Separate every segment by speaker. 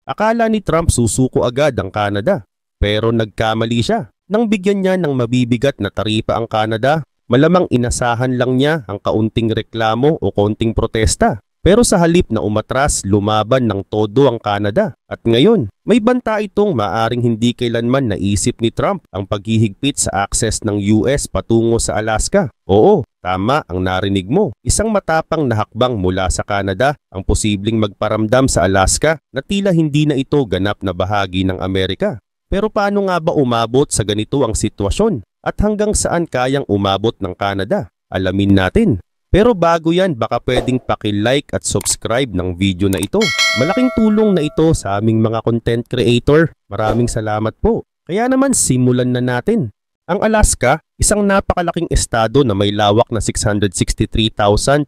Speaker 1: Akala ni Trump susuko agad ang Canada, pero nagkamali siya. Nang bigyan niya ng mabibigat na taripa ang Canada, malamang inasahan lang niya ang kaunting reklamo o kaunting protesta. Pero sa halip na umatras, lumaban ng todo ang Canada. At ngayon, may banta itong maaring hindi kailanman naisip ni Trump ang paghihigpit sa access ng US patungo sa Alaska. Oo, tama ang narinig mo. Isang matapang na hakbang mula sa Canada ang posibleng magparamdam sa Alaska na tila hindi na ito ganap na bahagi ng Amerika. Pero paano nga ba umabot sa ganito ang sitwasyon? At hanggang saan kayang umabot ng Canada? Alamin natin. Pero bago yan, baka pwedeng paki-like at subscribe ng video na ito. Malaking tulong na ito sa aming mga content creator. Maraming salamat po. Kaya naman simulan na natin. Ang Alaska, isang napakalaking estado na may lawak na 663,268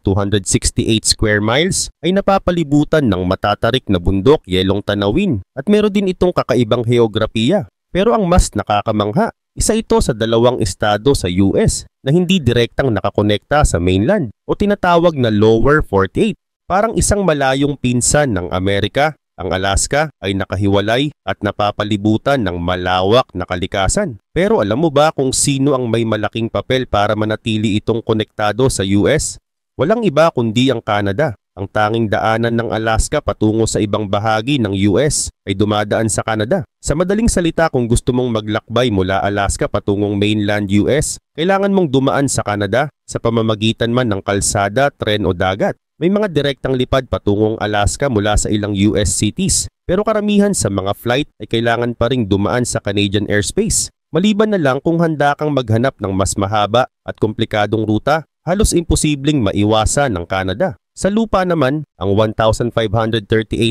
Speaker 1: square miles, ay napapalibutan ng matatarik na bundok, yelong tanawin, at meron din itong kakaibang heograpiya. Pero ang mas nakakamangha, isa ito sa dalawang estado sa US na hindi direktang nakakonekta sa mainland o tinatawag na Lower 48. Parang isang malayong pinsan ng Amerika, ang Alaska ay nakahiwalay at napapalibutan ng malawak na kalikasan. Pero alam mo ba kung sino ang may malaking papel para manatili itong konektado sa US? Walang iba kundi ang Canada. Ang tanging daanan ng Alaska patungo sa ibang bahagi ng US ay dumadaan sa Canada. Sa madaling salita, kung gusto mong maglakbay mula Alaska patungong mainland US, kailangan mong dumaan sa Canada sa pamamagitan man ng kalsada, tren o dagat. May mga direktang lipad patungong Alaska mula sa ilang US cities, pero karamihan sa mga flight ay kailangan pa ring dumaan sa Canadian airspace. Maliban na lang kung handa kang maghanap ng mas mahaba at komplikadong ruta, halos imposibleng maiwasan ng Canada. Sa lupa naman, ang 1,538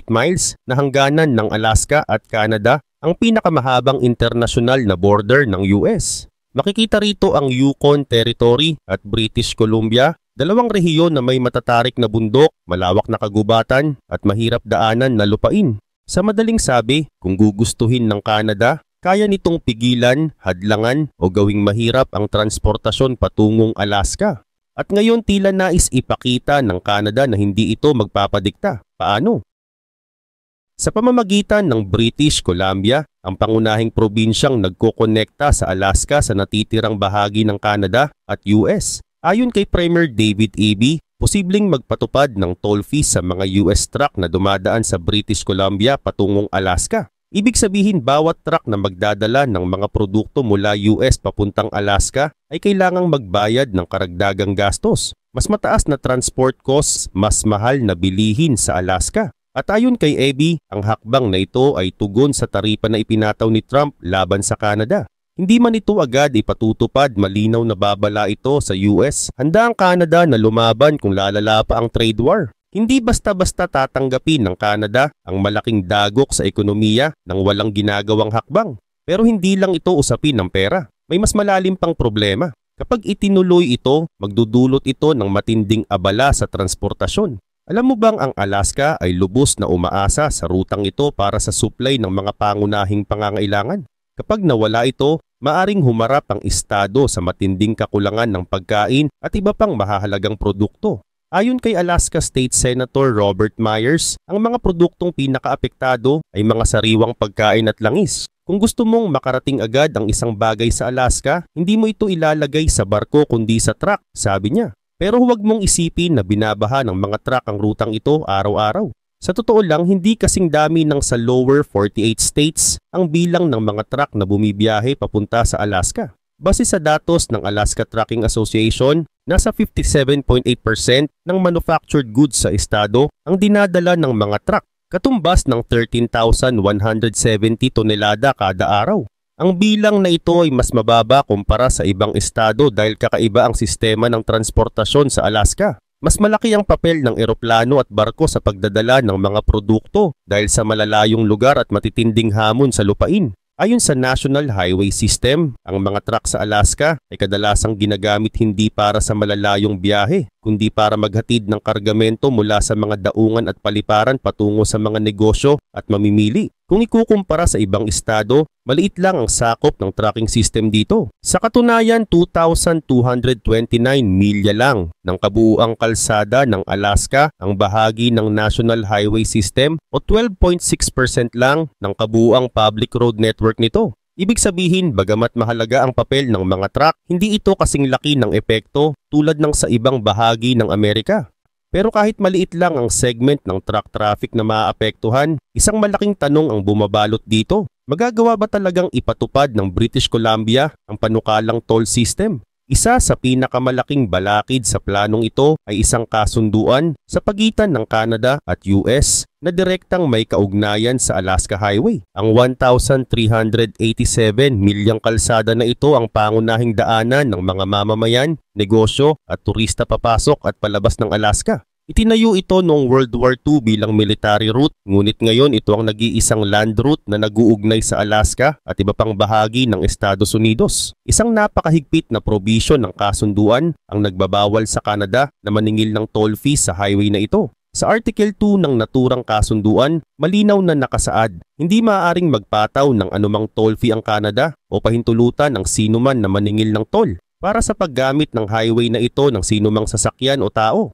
Speaker 1: miles na hangganan ng Alaska at Canada ang pinakamahabang internasyonal na border ng US. Makikita rito ang Yukon Territory at British Columbia, dalawang rehiyon na may matatarik na bundok, malawak na kagubatan at mahirap daanan na lupain. Sa madaling sabi, kung gugustuhin ng Canada, kaya nitong pigilan, hadlangan o gawing mahirap ang transportasyon patungong Alaska. At ngayon tila nais ipakita ng Canada na hindi ito magpapadikta. Paano? Sa pamamagitan ng British Columbia, ang pangunahing probinsyang nagkokonekta sa Alaska sa natitirang bahagi ng Canada at US. Ayon kay Premier David Eby, posibleng magpatupad ng toll fees sa mga US truck na dumadaan sa British Columbia patungong Alaska. Ibig sabihin bawat truck na magdadala ng mga produkto mula US papuntang Alaska ay kailangang magbayad ng karagdagang gastos. Mas mataas na transport costs, mas mahal na bilihin sa Alaska. At ayon kay Eby, ang hakbang na ito ay tugon sa taripa na ipinataw ni Trump laban sa Canada. Hindi man ito agad ipatutupad, malinaw na babala ito sa US. Handa ang Canada na lumaban kung lalala pa ang trade war. Hindi basta-basta tatanggapin ng Canada ang malaking dagok sa ekonomiya nang walang ginagawang hakbang. Pero hindi lang ito usapin ng pera. May mas malalim pang problema. Kapag itinuloy ito, magdudulot ito ng matinding abala sa transportasyon. Alam mo bang ang Alaska ay lubos na umaasa sa rutang ito para sa supply ng mga pangunahing pangangailangan? Kapag nawala ito, maaring humarap ang estado sa matinding kakulangan ng pagkain at iba pang mahahalagang produkto. Ayon kay Alaska State Senator Robert Myers, ang mga produktong pinakaapektado ay mga sariwang pagkain at langis. Kung gusto mong makarating agad ang isang bagay sa Alaska, hindi mo ito ilalagay sa barko kundi sa truck, sabi niya. Pero huwag mong isipin na binabaha ng mga truck ang rutang ito araw-araw. Sa totoo lang, hindi kasing dami ng sa Lower 48 states ang bilang ng mga truck na bumibiyahe papunta sa Alaska. Base sa datos ng Alaska Trucking Association, nasa 57.8% ng manufactured goods sa estado ang dinadala ng mga truck, katumbas ng 13,170 tonelada kada araw. Ang bilang na ito ay mas mababa kumpara sa ibang estado dahil kakaiba ang sistema ng transportasyon sa Alaska. Mas malaki ang papel ng eroplano at barko sa pagdadala ng mga produkto dahil sa malalayong lugar at matitinding hamon sa lupain. Ayon sa National Highway System, ang mga truck sa Alaska ay kadalasang ginagamit hindi para sa malalayong biyahe, kundi para maghatid ng kargamento mula sa mga daungan at paliparan patungo sa mga negosyo at mamimili. Kung ikukumpara sa ibang estado, maliit lang ang sakop ng tracking system dito. Sa katunayan, 2,229 milya lang ng kabuuang kalsada ng Alaska ang bahagi ng National Highway System o 12.6% lang ng kabuuang public road network nito. Ibig sabihin, bagamat mahalaga ang papel ng mga truck, hindi ito kasing laki ng epekto tulad ng sa ibang bahagi ng Amerika. Pero kahit maliit lang ang segment ng truck traffic na maapektuhan, isang malaking tanong ang bumabalot dito. Magagawa ba talagang ipatupad ng British Columbia ang panukalang toll system? Isa sa pinakamalaking balakid sa planong ito ay isang kasunduan sa pagitan ng Canada at US na direktang may kaugnayan sa Alaska Highway. Ang 1,387 milyang kalsada na ito ang pangunahing daanan ng mga mamamayan, negosyo at turista papasok at palabas ng Alaska. Itinayo ito noong World War II bilang military route, ngunit ngayon ito ang nag-iisang land route na nag-uugnay sa Alaska at iba pang bahagi ng Estados Unidos. Isang napakahigpit na provision ng kasunduan ang nagbabawal sa Canada na maningil ng toll fees sa highway na ito. Sa Article 2 ng naturang kasunduan, malinaw na nakasaad, hindi maaaring magpataw ng anumang toll fee ang Canada o pahintulutan ang sinuman na maningil ng toll para sa paggamit ng highway na ito ng sinumang sasakyan o tao.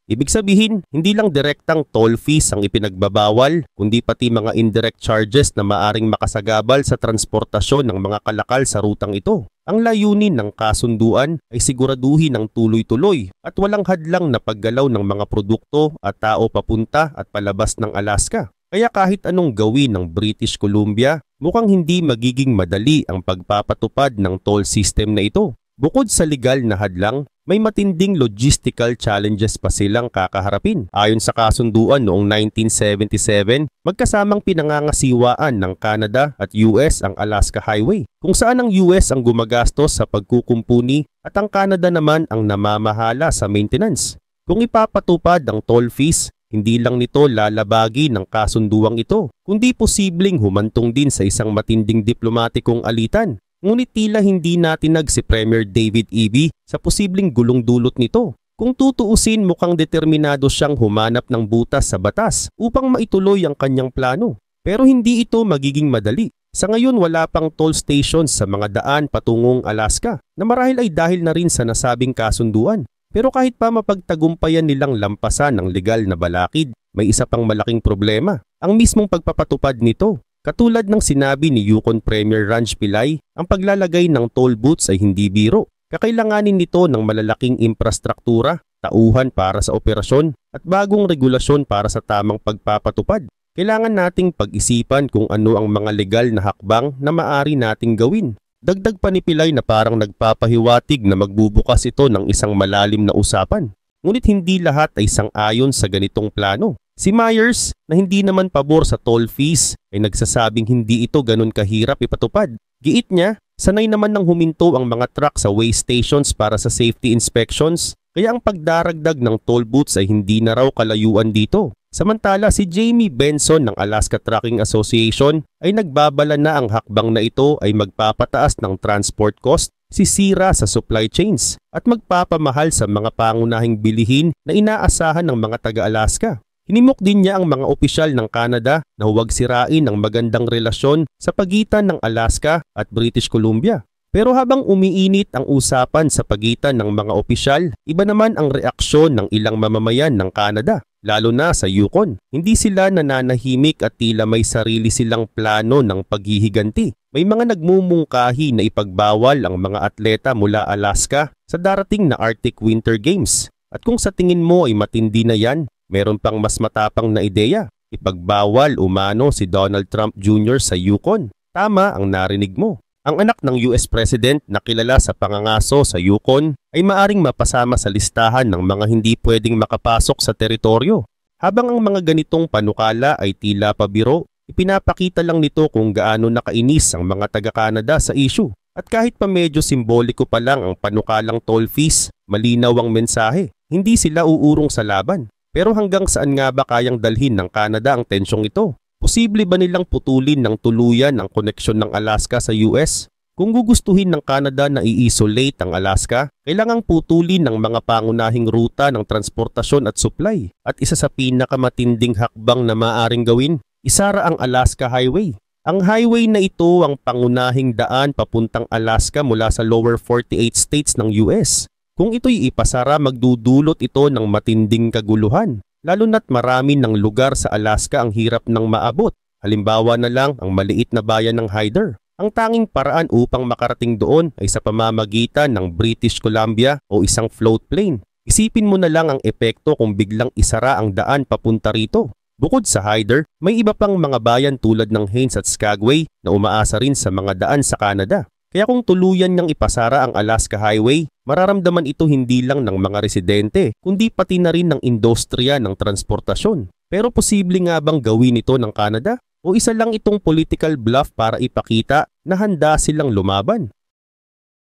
Speaker 1: Ibig sabihin, hindi lang direktang toll fees ang ipinagbabawal, kundi pati mga indirect charges na maaring makasagabal sa transportasyon ng mga kalakal sa rutang ito. Ang layunin ng kasunduan ay siguraduhin ng tuloy-tuloy at walang hadlang na paggalaw ng mga produkto at tao papunta at palabas ng Alaska. Kaya kahit anong gawin ng British Columbia, mukhang hindi magiging madali ang pagpapatupad ng toll system na ito. Bukod sa legal na hadlang, may matinding logistical challenges pa silang kakaharapin. Ayon sa kasunduan noong 1977, magkasamang pinangangasiwaan ng Canada at US ang Alaska Highway, kung saan ang US ang gumagastos sa pagkukumpuni at ang Canada naman ang namamahala sa maintenance. Kung ipapatupad ang toll fees, hindi lang nito lalabagi ng kasunduang ito, kundi posibleng humantong din sa isang matinding diplomatikong alitan. Ngunit tila hindi natinag si Premier David Eby sa posibleng gulong dulot nito. Kung tutuusin, mukhang determinado siyang humanap ng butas sa batas upang maituloy ang kanyang plano. Pero hindi ito magiging madali. Sa ngayon, wala pang toll stations sa mga daan patungong Alaska na marahil ay dahil na rin sa nasabing kasunduan. Pero kahit pa mapagtagumpayan nilang lampasan ang legal na balakid, may isa pang malaking problema, ang mismong pagpapatupad nito. Katulad ng sinabi ni Yukon Premier Ranj Pillay, ang paglalagay ng toll booths ay hindi biro. Kakailanganin nito ng malalaking infrastruktura, tauhan para sa operasyon at bagong regulasyon para sa tamang pagpapatupad. Kailangan nating pag-isipan kung ano ang mga legal na hakbang na maaari nating gawin. Dagdag pa ni Pillay na parang nagpapahiwatig na magbubukas ito ng isang malalim na usapan. Ngunit hindi lahat ay sang-ayon sa ganitong plano. Si Myers, na hindi naman pabor sa toll fees, ay nagsasabing hindi ito ganun kahirap ipatupad. Giit niya, sanay naman nang huminto ang mga truck sa weigh stations para sa safety inspections, kaya ang pagdaragdag ng toll booths ay hindi na raw kalayuan dito. Samantala, si Jamie Benson ng Alaska Trucking Association ay nagbabala na ang hakbang na ito ay magpapataas ng transport cost, sisira sa supply chains, at magpapamahal sa mga pangunahing bilihin na inaasahan ng mga taga-Alaska. Hinimok din niya ang mga opisyal ng Canada na huwag sirain ang magandang relasyon sa pagitan ng Alaska at British Columbia. Pero habang umiinit ang usapan sa pagitan ng mga opisyal, iba naman ang reaksyon ng ilang mamamayan ng Canada, lalo na sa Yukon. Hindi sila nananahimik at tila may sarili silang plano ng paghihiganti. May mga nagmumungkahi na ipagbawal ang mga atleta mula Alaska sa darating na Arctic Winter Games. At kung sa tingin mo ay matindi na yan, meron pang mas matapang na ideya, ipagbawal umano si Donald Trump Jr. sa Yukon. Tama ang narinig mo. Ang anak ng US President na kilala sa pangangaso sa Yukon ay maaring mapasama sa listahan ng mga hindi pwedeng makapasok sa teritoryo. Habang ang mga ganitong panukala ay tila pabiro, ipinapakita lang nito kung gaano nakainis ang mga taga-Canada sa issue. At kahit pa medyo simboliko pa lang ang panukalang toll fees, malinaw ang mensahe. Hindi sila uurong sa laban. Pero hanggang saan nga ba kayang dalhin ng Canada ang tensyong ito? Posible ba nilang putulin ng tuluyan ang koneksyon ng Alaska sa US? Kung gugustuhin ng Canada na i-isolate ang Alaska, kailangang putulin ng mga pangunahing ruta ng transportasyon at supply. At isa sa pinakamatinding hakbang na maaaring gawin, isara ang Alaska Highway. Ang highway na ito ang pangunahing daan papuntang Alaska mula sa lower 48 states ng US. Kung ito'y ipasara, magdudulot ito ng matinding kaguluhan, lalo na't marami ng lugar sa Alaska ang hirap ng maabot. Halimbawa na lang ang maliit na bayan ng Hyder. Ang tanging paraan upang makarating doon ay sa pamamagitan ng British Columbia o isang float plane. Isipin mo na lang ang epekto kung biglang isara ang daan papunta rito. Bukod sa Hyder, may iba pang mga bayan tulad ng Haines at Skagway na umaasa rin sa mga daan sa Canada. Kaya kung tuluyan niyang ipasara ang Alaska Highway, mararamdaman ito hindi lang ng mga residente, kundi pati na rin ng industriya ng transportasyon. Pero posible nga bang gawin ito ng Canada? O isa lang itong political bluff para ipakita na handa silang lumaban?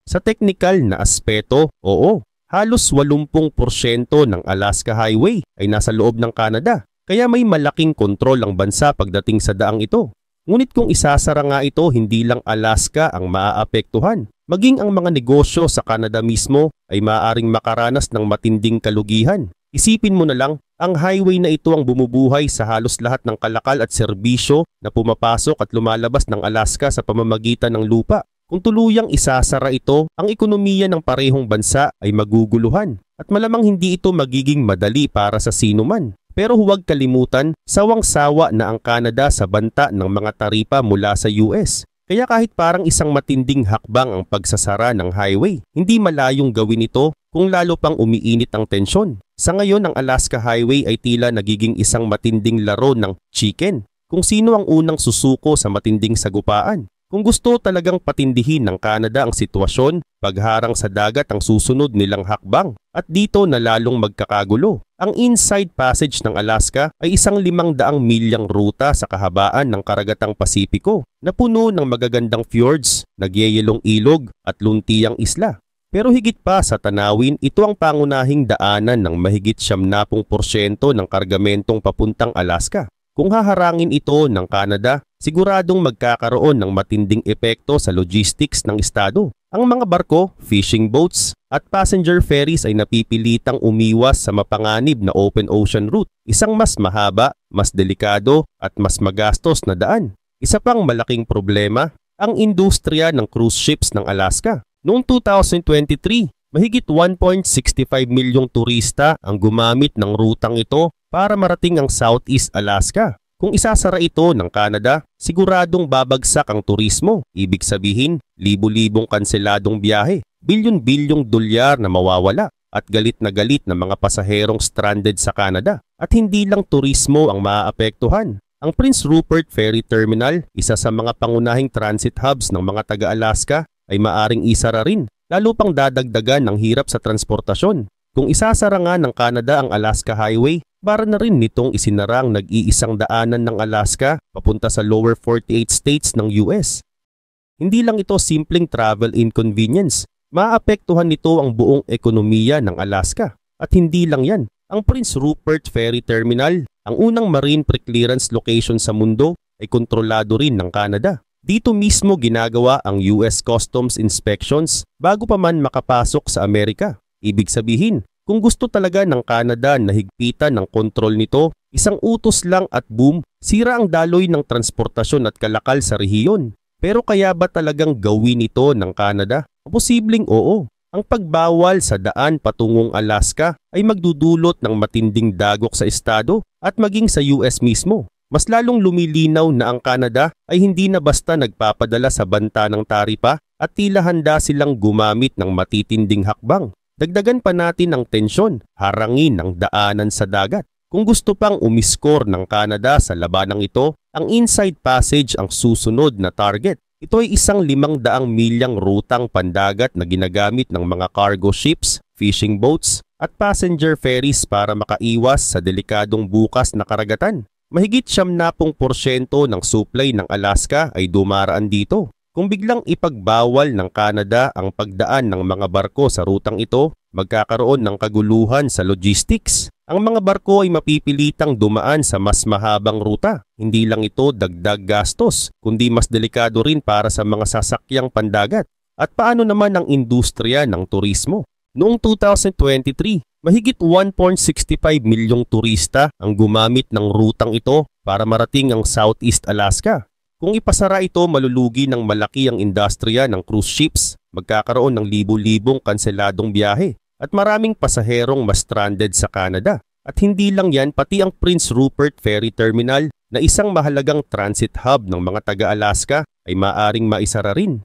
Speaker 1: Sa technical na aspeto, oo, halos 80% ng Alaska Highway ay nasa loob ng Canada, kaya may malaking kontrol ang bansa pagdating sa daang ito. Ngunit kung isasara nga ito, hindi lang Alaska ang maaapektuhan. Maging ang mga negosyo sa Canada mismo ay maaaring makaranas ng matinding kalugihan. Isipin mo na lang, ang highway na ito ang bumubuhay sa halos lahat ng kalakal at serbisyo na pumapasok at lumalabas ng Alaska sa pamamagitan ng lupa. Kung tuluyang isasara ito, ang ekonomiya ng parehong bansa ay maguguluhan at malamang hindi ito magiging madali para sa sinuman. Pero huwag kalimutan, sawang-sawa na ang Canada sa banta ng mga taripa mula sa US. Kaya kahit parang isang matinding hakbang ang pagsasara ng highway, hindi malayong gawin ito kung lalo pang umiinit ang tensyon. Sa ngayon, ang Alaska Highway ay tila nagiging isang matinding laro ng chicken, kung sino ang unang susuko sa matinding sagupaan. Kung gusto talagang patindihin ng Canada ang sitwasyon, pagharang sa dagat ang susunod nilang hakbang at dito na lalong magkakagulo. Ang Inside Passage ng Alaska ay isang 500 milyang ruta sa kahabaan ng karagatang Pasipiko na puno ng magagandang fjords, nagyeyelong ilog at luntiang isla. Pero higit pa sa tanawin, ito ang pangunahing daanan ng mahigit 70% ng kargamentong papuntang Alaska. Kung haharangin ito ng Canada, siguradong magkakaroon ng matinding epekto sa logistics ng estado. Ang mga barko, fishing boats at passenger ferries ay napipilitang umiwas sa mapanganib na open ocean route, isang mas mahaba, mas delikado at mas magastos na daan. Isa pang malaking problema, ang industriya ng cruise ships ng Alaska. Noong 2023, mahigit 1.65 milyong turista ang gumamit ng rutang ito para marating ang Southeast Alaska. Kung isasara ito ng Canada, siguradong babagsak ang turismo. Ibig sabihin, libu-libong kanseladong biyahe, bilyon-bilyong dolyar na mawawala at galit na mga pasaherong stranded sa Canada. At hindi lang turismo ang maaapektuhan. Ang Prince Rupert Ferry Terminal, isa sa mga pangunahing transit hubs ng mga taga-Alaska, ay maaring isara rin, lalo pang dadagdagan ng hirap sa transportasyon. Kung isasara nga ng Canada ang Alaska Highway, para na rin nitong isinarang nag-iisang daanan ng Alaska papunta sa lower 48 states ng US. Hindi lang ito simpleng travel inconvenience, maapektuhan nito ang buong ekonomiya ng Alaska. At hindi lang yan, ang Prince Rupert Ferry Terminal, ang unang marine pre-clearance location sa mundo, ay kontrolado rin ng Canada. Dito mismo ginagawa ang US Customs inspections bago pa man makapasok sa Amerika. Ibig sabihin, kung gusto talaga ng Canada na higpitan ng kontrol nito, isang utos lang at boom, sira ang daloy ng transportasyon at kalakal sa rehiyon. Pero kaya ba talagang gawin ito ng Canada? Posibleng oo. Ang pagbawal sa daan patungong Alaska ay magdudulot ng matinding dagok sa estado at maging sa US mismo. Mas lalong lumilinaw na ang Canada ay hindi na basta nagpapadala sa banta ng taripa at tila handa silang gumamit ng matitinding hakbang. Dagdagan pa natin ang tensyon, harangin ang daanan sa dagat. Kung gusto pang umiskor ng Canada sa labanang ito, ang Inside Passage ang susunod na target. Ito ay isang 500 milyang rutang pandagat na ginagamit ng mga cargo ships, fishing boats at passenger ferries para makaiwas sa delikadong bukas na karagatan. Mahigit 70% ng supply ng Alaska ay dumaraan dito. Kung biglang ipagbawal ng Canada ang pagdaan ng mga barko sa rutang ito, magkakaroon ng kaguluhan sa logistics. Ang mga barko ay mapipilitang dumaan sa mas mahabang ruta. Hindi lang ito dagdag gastos, kundi mas delikado rin para sa mga sasakyang pandagat. At paano naman ang industriya ng turismo? Noong 2023, mahigit 1.65 milyong turista ang gumamit ng rutang ito para marating ang Southeast Alaska. Kung ipasara ito, malulugi ng malaki ang industriya ng cruise ships, magkakaroon ng libu-libong kanseladong biyahe, at maraming pasaherong mas stranded sa Canada. At hindi lang yan, pati ang Prince Rupert Ferry Terminal na isang mahalagang transit hub ng mga taga-Alaska ay maaring maisara rin.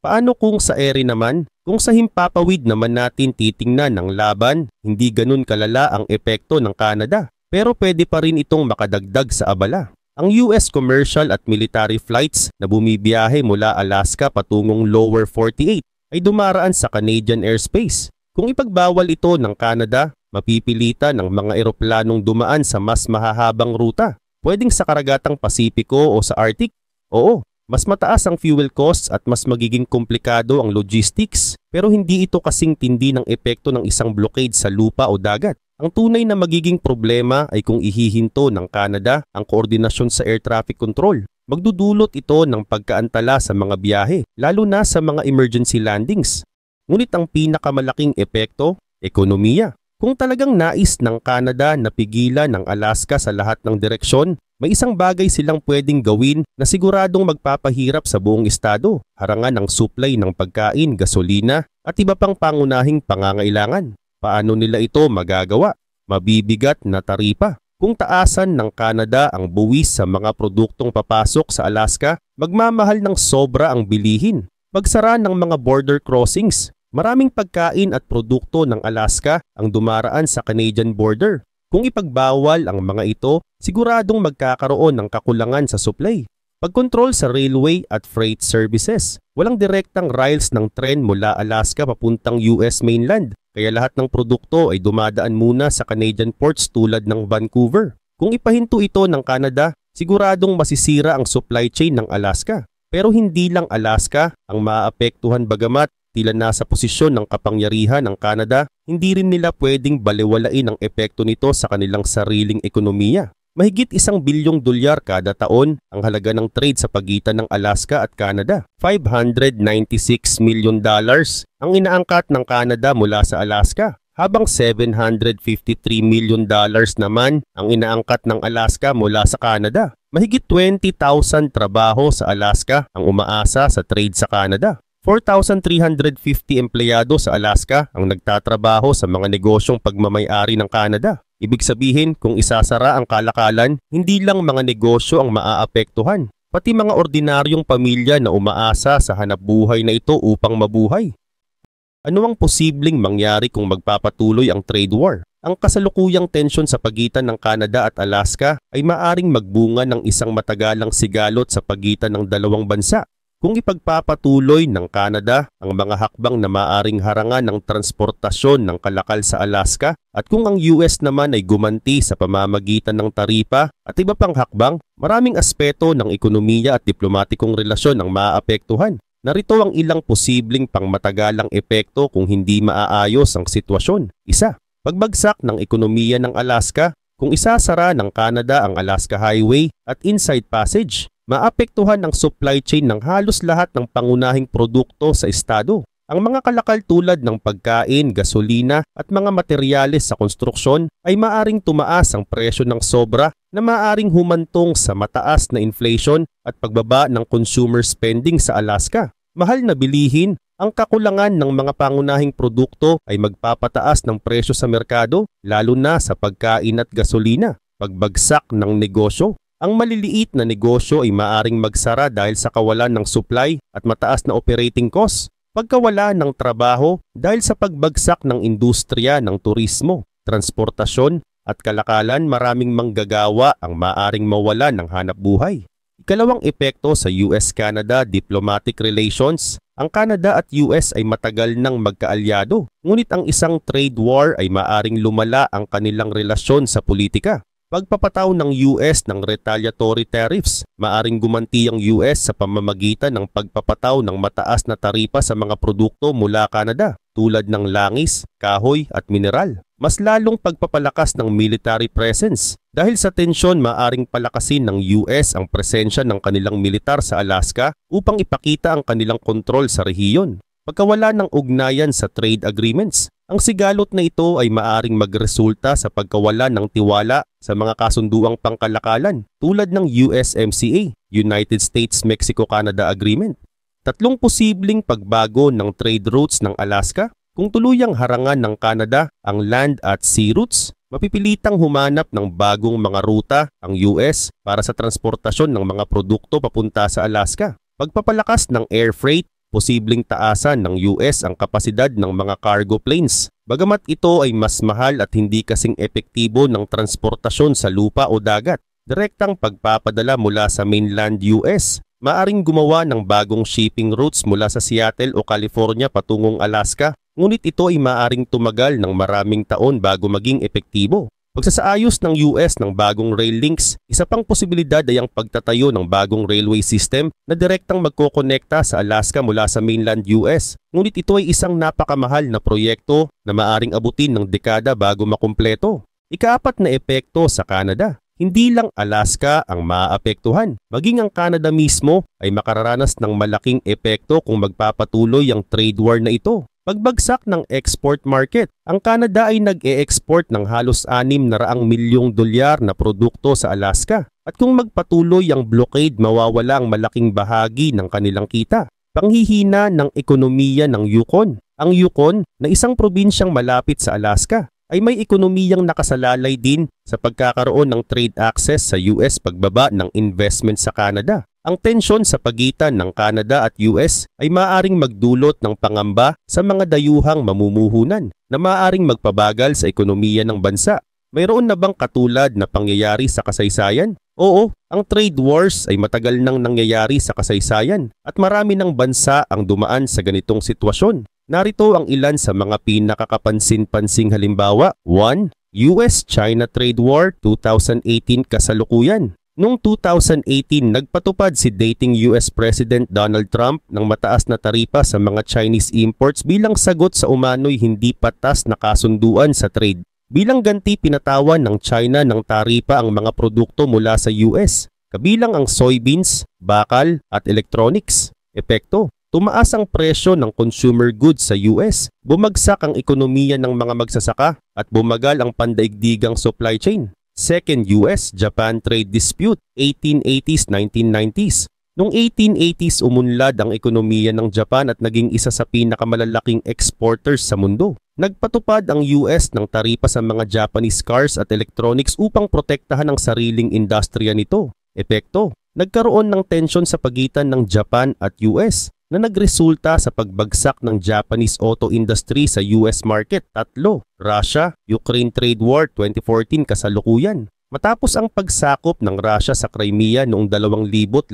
Speaker 1: Paano kung sa ere naman? Kung sa himpapawid naman natin titingnan ng laban, hindi ganun kalala ang epekto ng Canada, pero pwede pa rin itong makadagdag sa abala. Ang US commercial at military flights na bumibiyahe mula Alaska patungong Lower 48 ay dumaraan sa Canadian airspace. Kung ipagbawal ito ng Canada, mapipilitan ng mga eroplanong dumaan sa mas mahahabang ruta, pwedeng sa karagatang Pasipiko o sa Arctic. Oo, mas mataas ang fuel costs at mas magiging komplikado ang logistics, pero hindi ito kasing tindi ng epekto ng isang blockade sa lupa o dagat. Ang tunay na magiging problema ay kung ihihinto ng Canada ang koordinasyon sa air traffic control. Magdudulot ito ng pagkaantala sa mga biyahe, lalo na sa mga emergency landings. Ngunit ang pinakamalaking epekto, ekonomiya. Kung talagang nais ng Canada na pigilan ng Alaska sa lahat ng direksyon, may isang bagay silang pwedeng gawin na siguradong magpapahirap sa buong estado, harangan ang supply ng pagkain, gasolina at iba pang pangunahing pangangailangan. Paano nila ito magagawa? Mabibigat na taripa. Kung taasan ng Canada ang buwis sa mga produktong papasok sa Alaska, magmamahal ng sobra ang bilihin. Pagsara ng mga border crossings, maraming pagkain at produkto ng Alaska ang dumaraan sa Canadian border. Kung ipagbawal ang mga ito, siguradong magkakaroon ng kakulangan sa supply. Pagkontrol sa railway at freight services. Walang direktang rails ng tren mula Alaska papuntang US mainland, kaya lahat ng produkto ay dumadaan muna sa Canadian ports tulad ng Vancouver. Kung ipahinto ito ng Canada, siguradong masisira ang supply chain ng Alaska. Pero hindi lang Alaska ang maaapektuhan bagamat tila nasa posisyon ng kapangyarihan ng Canada, hindi rin nila pwedeng balewalain ang epekto nito sa kanilang sariling ekonomiya. Mahigit $1 bilyong kada taon ang halaga ng trade sa pagitan ng Alaska at Canada. $596 million ang inaangkat ng Canada mula sa Alaska, habang $753 million naman ang inaangkat ng Alaska mula sa Canada. Mahigit 20,000 trabaho sa Alaska ang umaasa sa trade sa Canada. 4,350 empleyado sa Alaska ang nagtatrabaho sa mga negosyong pagmamay-ari ng Canada. Ibig sabihin, kung isasara ang kalakalan, hindi lang mga negosyo ang maaapektuhan, pati mga ordinaryong pamilya na umaasa sa hanapbuhay na ito upang mabuhay. Ano ang posibleng mangyari kung magpapatuloy ang trade war? Ang kasalukuyang tensyon sa pagitan ng Canada at Alaska ay maaring magbunga ng isang matagalang sigalot sa pagitan ng dalawang bansa. Kung ipagpapatuloy ng Canada ang mga hakbang na maaring harangan ng transportasyon ng kalakal sa Alaska at kung ang US naman ay gumanti sa pamamagitan ng taripa at iba pang hakbang, maraming aspeto ng ekonomiya at diplomatikong relasyon ang maaapektuhan. Narito ang ilang posibleng pangmatagalang epekto kung hindi maaayos ang sitwasyon. Isa, pagbagsak ng ekonomiya ng Alaska. Kung isasara ng Canada ang Alaska Highway at Inside Passage, maapektuhan ang supply chain ng halos lahat ng pangunahing produkto sa estado. Ang mga kalakal tulad ng pagkain, gasolina at mga materyales sa konstruksyon ay maaring tumaas ang presyo ng sobra na maaring humantong sa mataas na inflation at pagbaba ng consumer spending sa Alaska. Mahal na bilihin, ang kakulangan ng mga pangunahing produkto ay magpapataas ng presyo sa merkado, lalo na sa pagkain at gasolina. Pagbagsak ng negosyo. Ang maliliit na negosyo ay maaring magsara dahil sa kawalan ng supply at mataas na operating costs. Pagkawala ng trabaho dahil sa pagbagsak ng industriya ng turismo, transportasyon at kalakalan, maraming manggagawa ang maaring mawalan ng hanapbuhay. Ikalawang epekto sa US-Canada diplomatic relations. Ang Canada at US ay matagal nang magkaalyado, ngunit ang isang trade war ay maaring lumala ang kanilang relasyon sa politika. Pagpapataw ng US ng retaliatory tariffs, maaring gumanti ang US sa pamamagitan ng pagpapataw ng mataas na taripa sa mga produkto mula Canada tulad ng langis, kahoy at mineral. Mas lalong pagpapalakas ng military presence. Dahil sa tensyon, maaring palakasin ng US ang presensya ng kanilang militar sa Alaska upang ipakita ang kanilang kontrol sa rehiyon. Pagkawala ng ugnayan sa trade agreements, ang sigalot na ito ay maaring magresulta sa pagkawala ng tiwala sa mga kasunduang pangkalakalan tulad ng USMCA, United States-Mexico-Canada Agreement. Tatlong posibleng pagbago ng trade routes ng Alaska. Kung tuluyang harangan ng Canada ang land at sea routes, mapipilitang humanap ng bagong mga ruta ang US para sa transportasyon ng mga produkto papunta sa Alaska. Pagpapalakas ng air freight, posibleng taasan ng US ang kapasidad ng mga cargo planes. Bagamat ito ay mas mahal at hindi kasing epektibo ng transportasyon sa lupa o dagat, direktang pagpapadala mula sa mainland US. Maaring gumawa ng bagong shipping routes mula sa Seattle o California patungong Alaska, ngunit ito ay maaring tumagal ng maraming taon bago maging epektibo. Pagsasaayos ng US ng bagong rail links, isa pang posibilidad ay ang pagtatayo ng bagong railway system na direktang magkokonekta sa Alaska mula sa mainland US. Ngunit ito ay isang napakamahal na proyekto na maaring abutin ng dekada bago makumpleto. Ikaapat na epekto sa Canada. Hindi lang Alaska ang maaapektuhan, maging ang Canada mismo ay makararanas ng malaking epekto kung magpapatuloy ang trade war na ito. Pagbagsak ng export market, ang Canada ay nag-e-export ng halos $600 milyong na produkto sa Alaska. At kung magpatuloy ang blockade, mawawala ang malaking bahagi ng kanilang kita. Panghihina ng ekonomiya ng Yukon. Ang Yukon, na isang probinsyang malapit sa Alaska, ay may ekonomiyang nakasalalay din sa pagkakaroon ng trade access sa US pagbaba ng investment sa Canada. Ang tensyon sa pagitan ng Canada at US ay maaaring magdulot ng pangamba sa mga dayuhang mamumuhunan na maaaring magpabagal sa ekonomiya ng bansa. Mayroon na bang katulad na pangyayari sa kasaysayan? Oo, ang trade wars ay matagal nang nangyayari sa kasaysayan at marami ng bansa ang dumaan sa ganitong sitwasyon. Narito ang ilan sa mga pinakakapansin-pansing halimbawa. 1. US-China Trade War 2018 kasalukuyan. Noong 2018, nagpatupad si dating US President Donald Trump ng mataas na taripa sa mga Chinese imports bilang sagot sa umano'y hindi patas na kasunduan sa trade. Bilang ganti, pinatawan ng China ng taripa ang mga produkto mula sa US, kabilang ang soybeans, bakal at electronics. Epekto: tumaas ang presyo ng consumer goods sa US, bumagsak ang ekonomiya ng mga magsasaka at bumagal ang pandaigdigang supply chain. Second, US-Japan trade dispute, 1880s-1990s. Noong 1880s, umunlad ang ekonomiya ng Japan at naging isa sa pinakamalalaking exporters sa mundo. Nagpatupad ang US ng taripa sa mga Japanese cars at electronics upang protektahan ang sariling industriya nito. Epekto: nagkaroon ng tensyon sa pagitan ng Japan at US na nagresulta sa pagbagsak ng Japanese auto industry sa US market. 3. Russia-Ukraine Trade War 2014 kasalukuyan. Matapos ang pagsakop ng Russia sa Crimea noong 2014,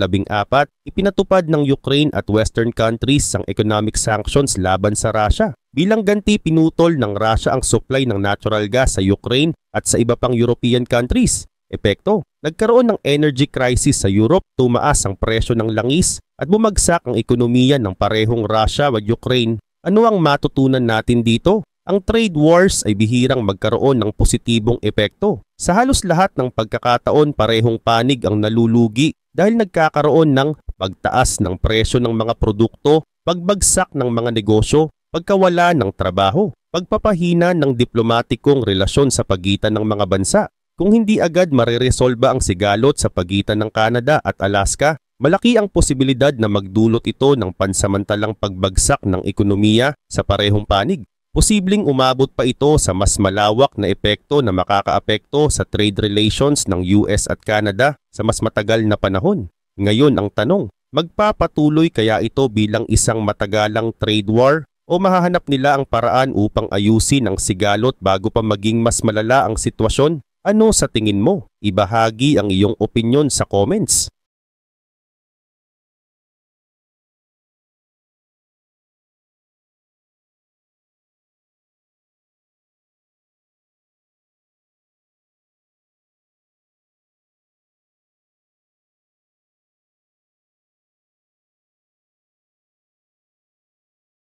Speaker 1: ipinatupad ng Ukraine at Western countries ang economic sanctions laban sa Russia. Bilang ganti, pinutol ng Russia ang supply ng natural gas sa Ukraine at sa iba pang European countries. Epekto: nagkaroon ng energy crisis sa Europe, tumaas ang presyo ng langis at bumagsak ang ekonomiya ng parehong Russia at Ukraine. Ano ang matutunan natin dito? Ang trade wars ay bihirang magkaroon ng positibong epekto. Sa halos lahat ng pagkakataon, parehong panig ang nalulugi dahil nagkakaroon ng pagtaas ng presyo ng mga produkto, pagbagsak ng mga negosyo, pagkawala ng trabaho, pagpapahina ng diplomatikong relasyon sa pagitan ng mga bansa. Kung hindi agad mareresolba ang sigalot sa pagitan ng Canada at Alaska, malaki ang posibilidad na magdulot ito ng pansamantalang pagbagsak ng ekonomiya sa parehong panig. Posibleng umabot pa ito sa mas malawak na epekto na makakaapekto sa trade relations ng US at Canada sa mas matagal na panahon. Ngayon ang tanong, magpapatuloy kaya ito bilang isang matagalang trade war o mahahanap nila ang paraan upang ayusin ang sigalot bago pa maging mas malala ang sitwasyon? Ano sa tingin mo? Ibahagi ang iyong opinyon sa comments.